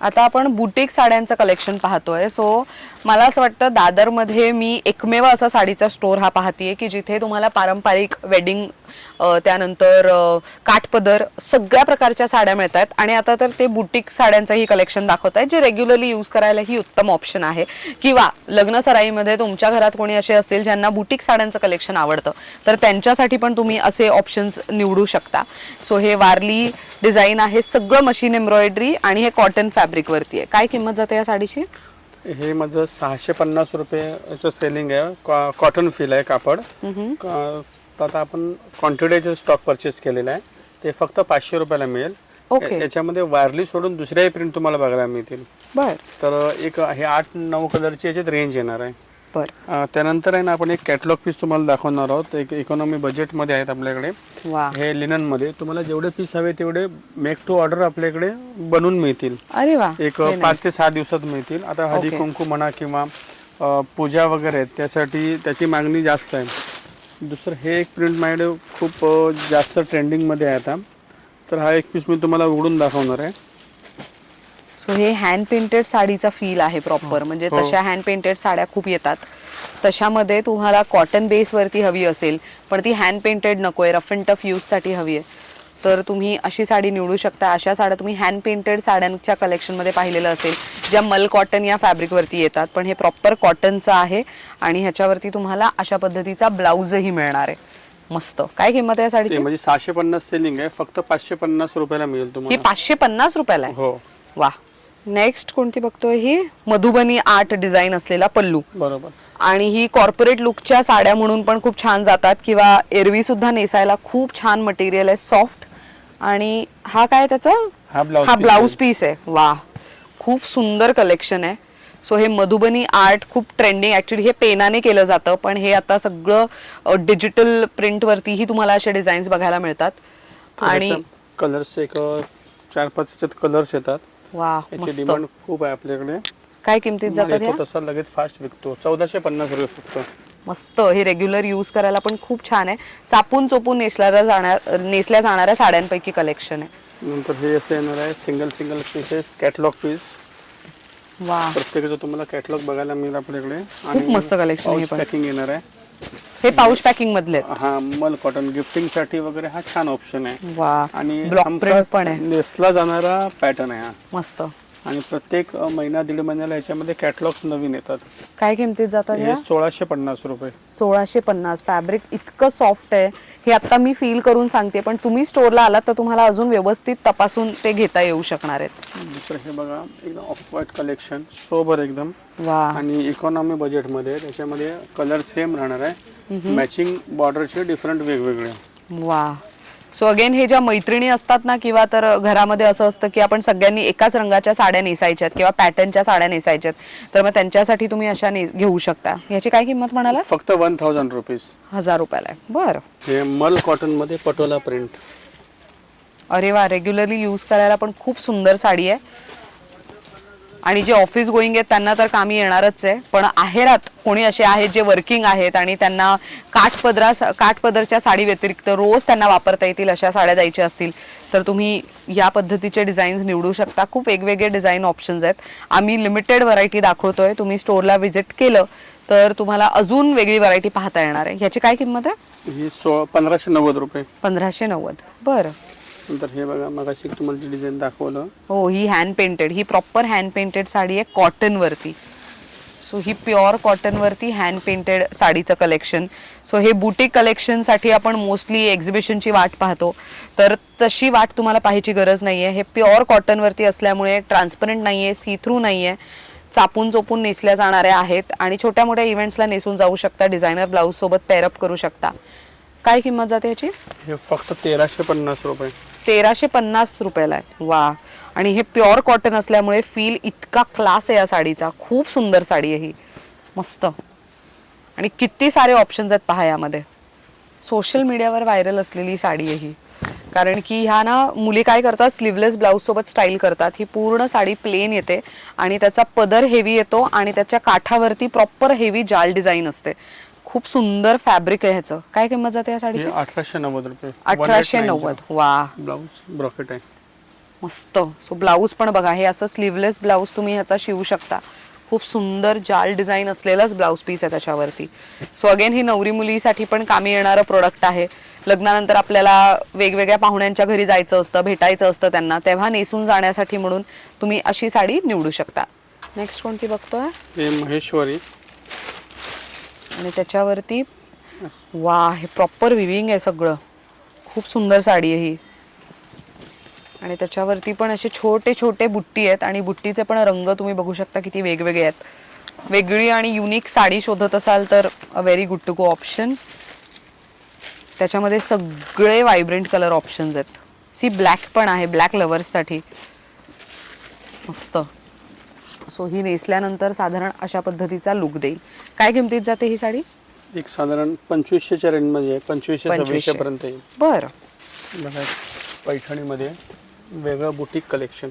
आता आपण बुटीक साड्यांचं कलेक्शन पाहतोय. सो मला असं वाटतं दादरमध्ये मी एकमेव असा साडीचा स्टोर हा पाहतीये की जिथे तुम्हाला पारंपरिक वेडिंग, त्यानंतर काठपदर सगळ्या प्रकारच्या साड्या मिळतात. आणि आता तर ते बुटीक साड्यांचंही कलेक्शन दाखवत आहेत जे रेग्युलरली यूज करायला ही उत्तम ऑप्शन आहे. किंवा लग्न सराईमध्ये तुमच्या घरात कोणी असे असतील ज्यांना बुटीक साड्यांचं कलेक्शन आवडतं तर त्यांच्यासाठी पण तुम्ही असे ऑप्शन्स निवडू शकता. सो हे वारली डिझाईन आहे, सगळं मशीन एम्ब्रॉयडरी आणि हे कॉटन फॅब्रिक वरती आहे. काय किंमत जाते या साडीची? हे माझं 650 रुपयाचं सेलिंग आहे. कॉटन फील आहे कापड. फक्त आता आपण क्वांटिटीचे स्टॉक परचेस केलेला आहे, ते फक्त 500 रुपयाला मिळेल. ओके. याच्यामध्ये वारली सोडून दुसऱ्याही प्रिंट तुम्हाला बघायला मिळतील. बर तर एक हे 8-9 कलरची याच्यात रेंज येणार आहे. बर. त्यानंतर आहे ना आपण एक कॅटलॉग पीस तुम्हाला दाखवणार आहोत. एक इकॉनॉमी बजेटमध्ये आहेत आपल्याकडे. वा. हे लिननमध्ये तुम्हाला जेवढे पीस हवे तेवढे मेक टू ऑर्डर आपल्याकडे बनवून मिळतील. अरे वा. एक 5 ते 6 दिवसात मिळतील. आता हळदी कुंकू म्हणा किंवा पूजा वगैरे आहेत, त्यासाठी त्याची मागणी जास्त आहे. दुसरं हे एक प्रिंट माझ्याकडे खूप जास्त ट्रेंडिंगमध्ये आहे आता. तर हा एक पीस मी तुम्हाला उघडून दाखवणार आहे. सो हे हँड पेंटेड साडीचा फील आहे प्रॉपर. म्हणजे तशा हँड पेंटेड साड्या खूप येतात, तशामध्ये तुम्हाला कॉटन बेस वरती हवी असेल पण ती हँड पेंटेड नकोय, रफ अँड टफ यूज साठी हवी आहे, तर तुम्ही अशी साडी निवडू शकता. अशा साड्या तुम्ही हँड पेंटेड साड्यांच्या कलेक्शनमध्ये पाहिलेलं असेल, ज्या मल कॉटन या फॅब्रिकवरती येतात, पण हे प्रॉपर कॉटनचं आहे आणि ह्याच्यावरती तुम्हाला अशा पद्धतीचा ब्लाउजही मिळणार आहे. मस्त. काय किंमत आहे साडीची? म्हणजे 650 सेलिंग आहे, फक्त 550 रुपयाला मिळेल हे तुम्हाला. 550 रुपयाला आहे? हो. वा. नेक्स्ट कोणती बघतोय? ही मधुबनी आर्ट डिझाईन असलेला पल्लू. बरोबर. आणि ही कॉर्पोरेट लुकच्या साड्या म्हणून पण खूप छान जातात किंवा एरवी सुद्धा नेसायला खूप छान मटेरियल आहे, सॉफ्ट. आणि हा काय त्याचा? हा ब्लाउज पीस आहे. वा, खूप सुंदर कलेक्शन आहे. सो हे मधुबनी आर्ट खूप ट्रेंडिंग. ऍक्च्युली हे पेनाने केलं जातं, पण हे आता सगळं डिजिटल प्रिंट वरतीही तुम्हाला असे डिझाईन्स बघायला मिळतात. आणि कलर्स एक 4-5 कलर्स येतात. वा, याची डिमांड खूप आहे आपल्याकडे. काय किमतीत जातात ह्या? तसा लगेच फास्ट विकतो. 1450 रुपये फक्त. मस्त. हे रेग्युलर यूज करायला पण खूप छान आहे. चापून चोपून नेसल्या जाणाऱ्या साड्यांपैकी कलेक्शन आहे. नंतर हे असं येणार आहे सिंगल पीसेस कॅटलॉग पीस. वा. प्रत्येकाचं तुम्हाला कॅटलॉग बघायला मिळेल आपल्याकडे. खूप मस्त कलेक्शन. हे पण पॅकिंग येणार आहे. हे पाऊच पॅकिंग मधले. हा, मल कॉटन गिफ्टिंग साठी वगैरे हा छान ऑप्शन आहे. वा. आणि ब्लॉक प्रिंट पण आहे. नेसला जाणारा पॅटर्न आहे हा. मस्त. आणि प्रत्येक महिना 1.5 महिन्याला याच्यामध्ये कॅटलॉग्स नवीन येतात. काय किमतीत जातात हे 1650 रुपये. 1650. फॅब्रिक इतकं सॉफ्ट आहे, हे आता मी फील करून सांगते, पण तुम्ही स्टोरला आलात तर तुम्हाला अजून व्यवस्थित तपासून ते घेता येऊ शकणार आहेत. दुसरं हे बघा, एकदम ऑफ व्हाईट कलेक्शन, सोबर एकदम. वा. आणि इकॉनॉमी बजेटमध्ये त्याच्यामध्ये कलर सेम राहणार आहे, मॅचिंग बॉर्डरचे डिफरंट वेगवेगळे. वा. सो अगेन हे ज्या मैत्रिणी असतात ना, किंवा तर घरामध्ये असं असतं की आपण सगळ्यांनी एकाच रंगाच्या साड्या नेसायच्यात किंवा पॅटर्नच्या साड्या नेसायच्यात, तर मग त्यांच्यासाठी तुम्ही अशा घेऊ शकता. याची काय किंमत म्हणाला? फक्त 1000 रुपीज. 1000 रुपयाला आहे. बरं. हे मल कॉटन मध्ये पटोला प्रिंट. अरे वा. रेग्युलरली यूज करायला पण खूप सुंदर साडी आहे. आणि जे ऑफिस गोईंग आहेत त्यांना तर कामी येणारच आहे, पण आहेरात कोणी असे आहेत जे वर्किंग आहेत आणि त्यांना काठपदरच्या साडी व्यतिरिक्त रोज त्यांना वापरता येतील अशा साड्या द्यायच्या असतील, तर तुम्ही या पद्धतीचे डिझाईन्स निवडू शकता. खूप वेगवेगळे डिझाईन ऑप्शन्स आहेत. आम्ही लिमिटेड व्हरायटी दाखवतोय. तुम्ही स्टोअरला व्हिजिट केलं तर तुम्हाला अजून वेगळी व्हरायटी पाहता येणार आहे. ह्याची काय किंमत आहे? ही 1590 रुपये. 1590. बरं. नंतर हे बघा, मगाशी तुम्हाला जी डिझाईन दाखवलं. हो, ही हँड पेंटेड. ही प्रॉपर हँड पेंटेड साडी आहे कॉटन वरती. सो ही प्युअर कॉटन वरती हँड पेंटेड साडीचं कलेक्शन. सो हे बुटीक कलेक्शन साठी आपण मोस्टली एक्झिबिशनची वाट पाहतो, तर तशी वाट तुम्हाला पाहायची गरज नाहीये. हे प्युअर कॉटन वरती असल्यामुळे ट्रान्सपरंट नाहीये, सी थ्रू नाहीये, चापून चोपून नेसल्या जाणाऱ्या आहेत आणि छोट्या मोठ्या इव्हेंट्सला नेसून जाऊ शकता. डिझायनर ब्लाऊज सोबत पेअरअप करू शकता. काय किंमत जाते याची? हे फक्त 1350 रुपये. 1350 रुपयाला आहे. वा. आणि हे प्युअर कॉटन असल्यामुळे फील इतका क्लास आहे या साडीचा. खूप सुंदर साडी आहे ही. मस्त. आणि किती सारे ऑप्शन्स आहेत पहा यामध्ये. सोशल मीडियावर व्हायरल असलेली साडी आहे ही. कारण की ह्या ना मुली काय करतात, स्लीवलेस ब्लाऊज सोबत स्टाईल करतात. ही पूर्ण साडी प्लेन येते आणि त्याचा पदर हेवी येतो आणि त्याच्या काठावरती प्रॉपर हेवी जाल डिझाईन असते. खूप सुंदर फॅब्रिक आहे ह्याचं. काय किंमत जाते या साडीची? 1890 रुपये. 1890. वा. ब्लाऊज ब्रॉकेट आहे. मस्त. सो ब्लाऊज पण बघा, हे असं स्लीवलेस ब्लाऊज तुम्ही ह्याचा शिवू शकता. खूप सुंदर जाल डिझाईन असलेलाच ब्लाऊज पीस आहे त्याच्यावरती. सो अगेन ही नवरी मुलीसाठी पण कामी येणारं प्रोडक्ट आहे. लग्नानंतर आपल्याला वेगवेगळ्या पाहुण्यांच्या घरी जायचं असतं, भेटायचं असतं त्यांना, तेव्हा नेसून जाण्यासाठी म्हणून तुम्ही अशी साडी निवडू शकता. नेक्स्ट कोणती बघतोय? हे महेश्वरी. आणि त्याच्यावरती वा, हे प्रॉपर विविंग आहे सगळं. खूप सुंदर साडी आहे ही. आणि त्याच्यावरती पण असे छोटे छोटे बुट्टी आहेत आणि बुट्टीचे पण रंग तुम्ही बघू शकता किती वेगवेगळे आहेत. वेगळी आणि युनिक साडी शोधत असाल तर a very good to go option. त्याच्यामध्ये सगळे व्हायब्रंट कलर ऑप्शन्स आहेत. सी ब्लॅक पण आहे, ब्लॅक लवर्ससाठी मस्त. सो ही नेसल्यानंतर साधारण अशा पद्धतीचा लुक देईल. काय किमतीत जाते ही साडी? एक साधारण 2500च्या रेंजमध्ये आहे, 2500-2600 पर्यंत येईल. बरं. बघा पैठणीमध्ये वेगळं बुटीक कलेक्शन.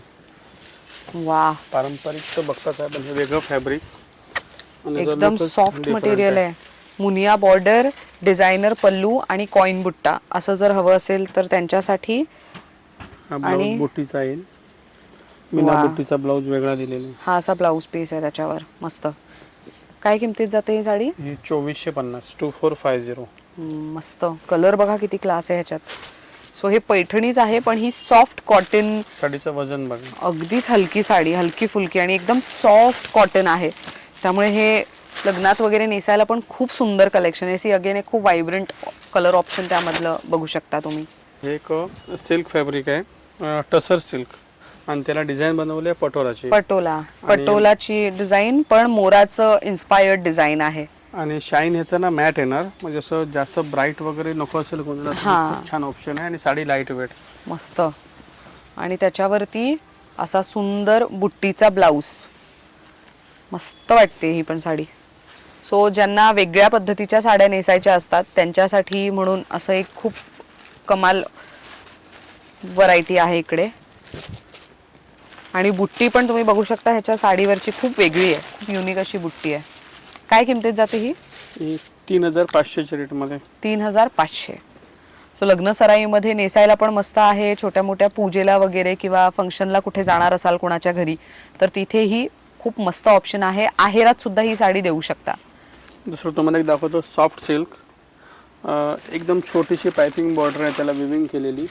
वा, पारंपरिक तर बघतात आहे, पण हे वेगळं फॅब्रिक एकदम सॉफ्ट मटेरियल आहे. मुनिया बॉर्डर, डिझायनर पल्लू आणि कॉइन बुट्टा असं जर हवं असेल तर त्यांच्यासाठी. आणि बुट्टीचा येईल, मीना बुट्टीचा ब्लाऊज वेगळा दिलेला आहे. हा असा ब्लाऊज पीस आहे त्याच्यावर. मस्त. काय किमतीत जाते ही साडी? ही 2450, 2450. मस्त. कलर बघा किती क्लास आहे ह्याच्यात. सो हे पैठणीच आहे, पण ही सॉफ्ट कॉटन. साडीचं वजन बघा, अगदीच हलकी साडी, हलकी फुलकी आणि एकदम सॉफ्ट कॉटन आहे. त्यामुळे हे लग्नात वगैरे नेसायला पण खूप सुंदर कलेक्शन आहे. सी अगेन एक खूप व्हायब्रंट कलर ऑप्शन त्यामधलं बघू शकता तुम्ही. हे एक सिल्क फॅब्रिक आहे, टसर सिल्क, आणि त्याला डिझाईन बनवली आहे पटोलाची. पटोलाची डिझाईन, पण मोराचं इन्स्पायर्ड डिझाईन आहे. आणि शाईन ह्याचं ना मॅट येणार, म्हणजे असं जास्त ब्राईट वगैरे नको असेल कोणाला, खूप छान ऑप्शन आहे. आणि साडी लाईट वेट मस्त. आणि त्याच्यावरती असा सुंदर बुट्टीचा ब्लाऊज. मस्त वाटते ही पण साडी. सो ज्यांना वेगळ्या पद्धतीच्या साड्या नेसायच्या असतात त्यांच्यासाठी म्हणून असं एक खूप कमाल व्हरायटी आहे इकडे. आणि बुट्टी पण तुम्ही बघू शकता ह्याच्या साडीवरची खूप वेगळी आहे, खूप युनिक अशी बुट्टी आहे. काय किमतीत जाते ही? 3500च्या रेटमध्ये. 3500. सो लग्न सराईमध्ये नेसायला पण मस्त आहे. छोट्या मोठ्या पूजेला वगैरे किंवा फंक्शनला कुठे जाणार असाल कोणाच्या घरी तर तिथेही खूप मस्त ऑप्शन आहे. आहेरात सुद्धा ही साडी देऊ शकता. दुसरं तुम्हाला एक दाखवतो, सॉफ्ट सिल्क, एकदम छोटीशी पायपिंग बॉर्डर आहे त्याला विविंग केलेली.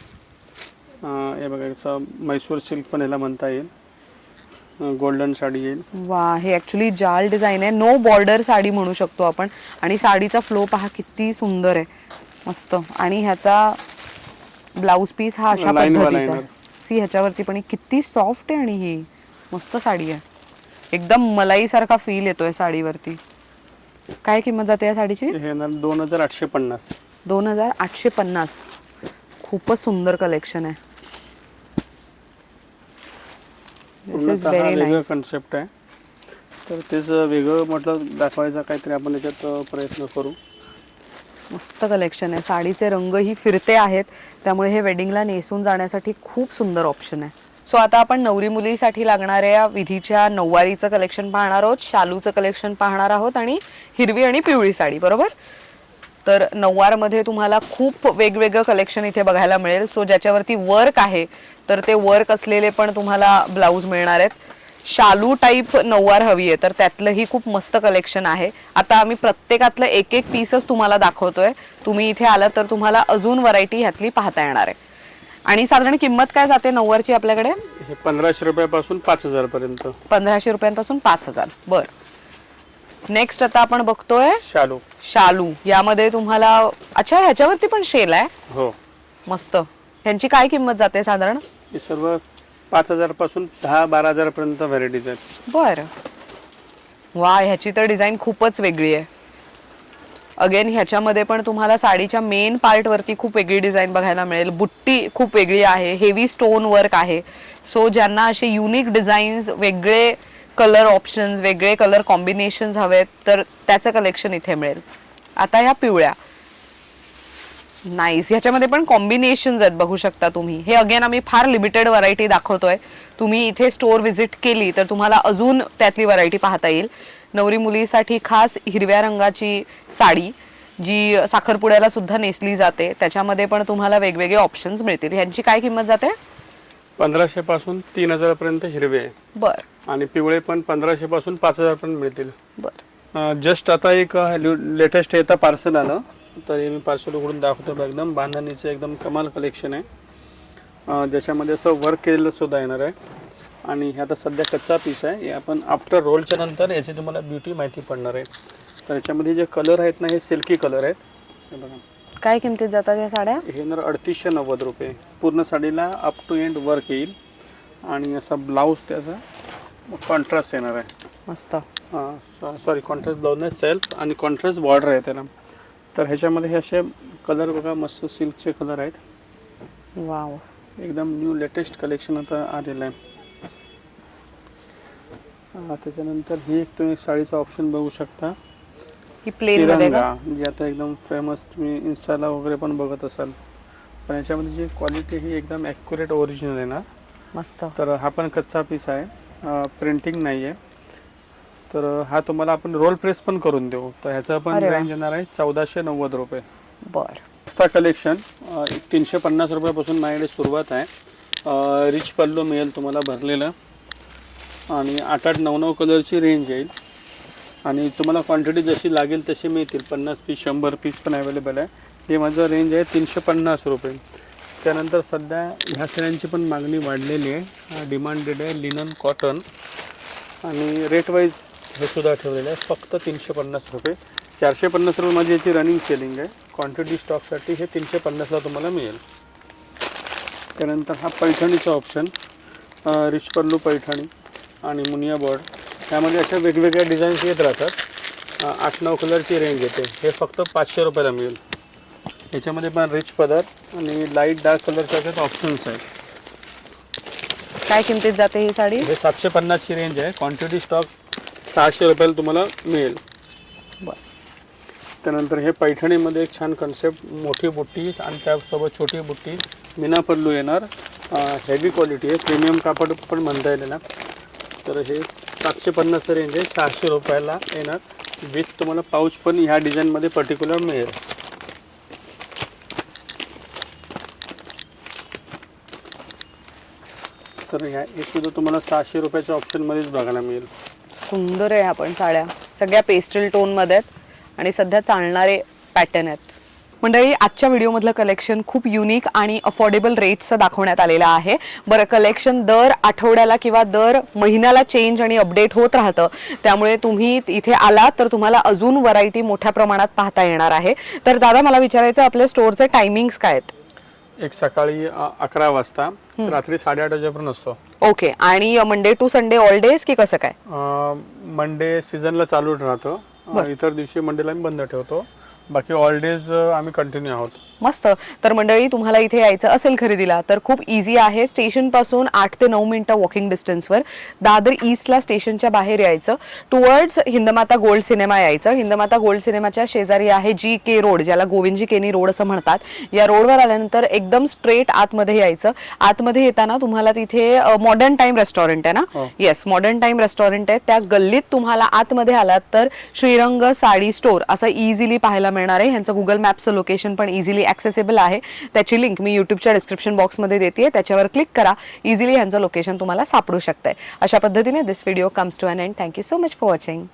हे बघा, याचा मैसूर सिल्क पण याला म्हणता येईल. गोल्डन साडी येईल. वा, हे ऍक्च्युली जाल डिझाईन आहे, नो बॉर्डर साडी म्हणू शकतो आपण. आणि साडीचा फ्लो पहा किती सुंदर आहे, मस्त. आणि ह्याचा ब्लाऊज पीस हा अशा पद्धतीचा आहे. सी ह्याच्यावरती पण किती सॉफ्ट आहे आणि ही मस्त साडी आहे. एकदम मलाई सारखा फील येतोय साडीवरती. काय किंमत जाते या साडीची? हे 2850. 2850. खूपच सुंदर कलेक्शन आहे. वेगळं कन्सेप्ट आहे, तर तेच वेगळं म्हटलं दाखवायचा काहीतरी आपण याच्यात प्रयत्न करू. मस्त कलेक्शन आहे. साडीचे रंगही फिरते आहेत, त्यामुळे हे वेडिंगला नेसून जाण्यासाठी खूप सुंदर ऑप्शन आहे. सो आता आपण नवरी मुलीसाठी लागणाऱ्या विधीच्या नऊवारीचं कलेक्शन पाहणार आहोत, शालूचं कलेक्शन पाहणार आहोत आणि हिरवी आणि पिवळी साडी, बरोबर? तर नऊवारमध्ये तुम्हाला खूप वेगवेगळं कलेक्शन इथे बघायला मिळेल. सो ज्याच्यावरती वर्क आहे तर ते वर्क असलेले पण तुम्हाला ब्लाऊज मिळणार आहेत. शालू टाईप नऊवार हवी आहे तर त्यातलंही खूप मस्त कलेक्शन आहे. आता आम्ही प्रत्येकातलं एक एक पीसच तुम्हाला दाखवतोय. तुम्ही इथे आलात तर तुम्हाला अजून व्हरायटी ह्यातली पाहता येणार आहे. आणि साधारण किंमत काय जाते नऊवारची आपल्याकडे? 1500 रुपयापासून 5000 पर्यंत. 1500 रुपयांपासून 5000. बर. नेक्स्ट आता आपण बघतोय शालू. शालू यामध्ये तुम्हाला, अच्छा ह्याच्यावरती पण शेल आहे. हो, मस्त. ह्यांची काय किंमत जाते साधारण? हे सर्व 5000 पासून 10-12,000 पर्यंत व्हरायटीज आहेत. बर. वा, ह्याची तर डिझाईन खूपच वेगळी आहे. अगेन ह्याच्यामध्ये पण तुम्हाला साडीच्या मेन पार्ट वरती खूप वेगळी डिझाईन बघायला मिळेल. बुट्टी खूप वेगळी आहे, हेवी स्टोन वर्क आहे. सो ज्यांना असे युनिक डिझाईन्स, वेगळे कलर ऑप्शन्स, वेगळे कलर कॉम्बिनेशन्स हवेत तर त्याचं कलेक्शन इथे मिळेल. आता ह्या पिवळ्या, नाईस. ह्याच्यामध्ये पण कॉम्बिनेशन्स आहेत बघू शकता तुम्ही. हे अगेन आम्ही फार लिमिटेड व्हरायटी दाखवतोय. तुम्ही इथे स्टोर व्हिजिट केली तर तुम्हाला अजून त्यातली व्हरायटी पाहता येईल. नवरी मुलीसाठी खास हिरव्या रंगाची साडी जी साखरपुड्याला सुद्धा नेसली जाते, त्याच्यामध्ये पण तुम्हाला वेगवेगळे ऑप्शन्स मिळतील. ह्यांची काय किंमत जाते? 1500 पासून 3000 पर्यंत हिरवे आहे. बर. आणि पिवळे पण 1500 पासून 5000 पर्यंत मिळतील. बर. जस्ट आता एक लेटेस्ट येतं पार्सल आलं, तर हे मी पार्सल उघडून दाखवतो. एकदम बांधणीचं एकदम कमाल कलेक्शन आहे, ज्याच्यामध्ये असं वर्क केलेलं सुद्धा येणार आहे. आणि हे आता सध्या कच्चा पीस आहे. हे आपण आफ्टर रोलच्या नंतर याची तुम्हाला ब्युटी माहिती पडणार आहे. तर याच्यामध्ये जे कलर आहेत ना, हे सिल्की कलर आहेत. हे बघा. काय किमतीत जातात या साड्या? हे 3890 रुपये. पूर्ण साडीला अप टू एंड वर्क येईल आणि असा ब्लाऊज त्याचा कॉन्ट्रास्ट येणार आहे. मस्त. सॉरी, कॉन्ट्रास्ट ब्लाऊज नाही, सेल्फ आणि कॉन्ट्रास्ट बॉर्डर आहे त्याला. तर ह्याच्यामध्ये हे असे कलर बघा, मस्त सिल्कचे कलर आहेत. वाव. एकदम न्यू लेटेस्ट कलेक्शन आता आलेलं आहे. त्याच्यानंतर ही एक तुम्ही साडीचा ऑप्शन बघू शकता, ही प्लेन मध्ये का? तिरंगा, जे आता एकदम फेमस, तुम्ही इन्स्टाला वगैरे पण बघत असाल. पण याच्यामध्ये जी क्वालिटी ही एकदम ॲक्युरेट ओरिजिनल आहे ना. मस्त. तर हा पण कच्चा पीस आहे, प्रिंटिंग नाही आहे. तर हा तुम्हाला आपण रोल प्रेस पण करून देऊ. तर ह्याचा पण रेंज येणार आहे 1490 रुपये. बर. मस्त कलेक्शन 350 रुपयापासून माझ्याकडे सुरुवात आहे. रिच पल्लू मिळेल तुम्हाला भरलेलं, आणि 8-8, 9-9 कलरची रेंज येईल. आणि तुम्हाला क्वांटिटी जशी लागेल तशी मिळतील. 50 पीस, 100 पीस पण अवेलेबल आहे. हे माझं रेंज आहे 350 रुपये. त्यानंतर सध्या ह्या साड्यांची पण मागणी वाढलेली आहे, डिमांडेड आहे, लिनन कॉटन. आणि रेट वाईज हे सुद्धा ठेवलेलं आहे फक्त 350 रुपये. 450 रुपये माझी याची रनिंग सेलिंग आहे. क्वांटिटी स्टॉकसाठी हे 350ला तुम्हाला मिळेल. त्यानंतर हा पैठणीचा ऑप्शन, रिच पल्लू पैठणी आणि मुनिया बॉर्ड, त्यामध्ये अशा वेगवेगळ्या डिझाईन्स येत राहतात. 8-9 कलरची रेंज येते. हे फक्त 500 रुपयाला मिळेल. याच्यामध्ये पण रिच पदर आणि लाईट डार्क कलरचे असे ऑप्शन्स आहेत. काय किमतीत जाते ही साडी? हे 750ची रेंज आहे. क्वांटिटी स्टॉक 600 रुपयाला तुम्हाला मिळेल. त्यानंतर हे पैठणीमध्ये एक छान कन्सेप्ट, मोठी बुट्टी आणि त्यासोबत छोटी बुट्टी, मीना पल्लू येणार. हेवी क्वालिटी आहे, प्रीमियम कापड पण म्हणता येईल ना. तर हे 750 रेंज आहे, 600 रुपयाला येणार. विथ तुम्हाला पाऊच पण ह्या डिझाईनमध्ये पर्टिक्युलर मिळेल. तर हे सुद्धा तुम्हाला 600 रुपयाच्या ऑप्शनमध्येच बघायला मिळेल. सुंदर आहे. आपण साड्या सगळ्या पेस्टल टोन मध्ये आहेत आणि सध्या चालणारे पॅटर्न आहेत. मंडळी, आजच्या व्हिडिओमधलं कलेक्शन खूप युनिक आणि अफोर्डेबल रेट्सचं दाखवण्यात आलेलं आहे. बरं, कलेक्शन दर आठवड्याला किंवा दर महिन्याला चेंज आणि अपडेट होत राहतं, त्यामुळे तुम्ही इथे आलात तर तुम्हाला अजून व्हरायटी मोठ्या प्रमाणात पाहता येणार आहे. तर दादा, मला विचारायचं, आपल्या स्टोअरचे टायमिंग्स काय आहेत? एक सकाळी 11 वाजता रात्री 8:30 वाजेपर्यंत असतो. ओके. आणि Monday to Sunday all days की कसं काय? मंडे सीझनला चालू राहतो, इतर दिवशी मंडेला आम्ही बंद ठेवतो. बाकी ऑल डेज आम्ही कंटिन्यू आहोत. मस्त. तर मंडळी, तुम्हाला इथे यायचं असेल खरेदीला तर खूप इझी आहे. स्टेशन पासून 8 ते 9 मिनिटं वॉकिंग डिस्टन्सवर दादर ईस्टला स्टेशनच्या बाहेर यायचं. टुवर्ड्स हिंदमाता गोल्ड सिनेमा यायचं. हिंदमाता गोल्ड सिनेमाच्या शेजारी आहे GK रोड, ज्याला गोविंदजी केनी रोड असं म्हणतात. या रोडवर आल्यानंतर एकदम स्ट्रेट आतमध्ये यायचं. आतमध्ये येताना तुम्हाला तिथे मॉडर्न टाइम रेस्टॉरंट आहे ना. येस, मॉडर्न टाइम रेस्टॉरंट आहे. त्या गल्लीत तुम्हाला आतमध्ये आलात तर श्रीरंग साडी स्टोअर असं इझिली पाहायला मिळणार आहे. ह्यांचं गुगल मॅपचं लोकेशन पण इझिली ॲक्सेसिबल आहे. त्याची लिंक मी युट्यूबच्या डिस्क्रिप्शन बॉक्समध्ये देते, त्याच्यावर क्लिक करा. इझिली ह्यांचं लोकेशन तुम्हाला सापडू शकतंय. अशा पद्धतीने this video comes to an end. Thank you so much for watching.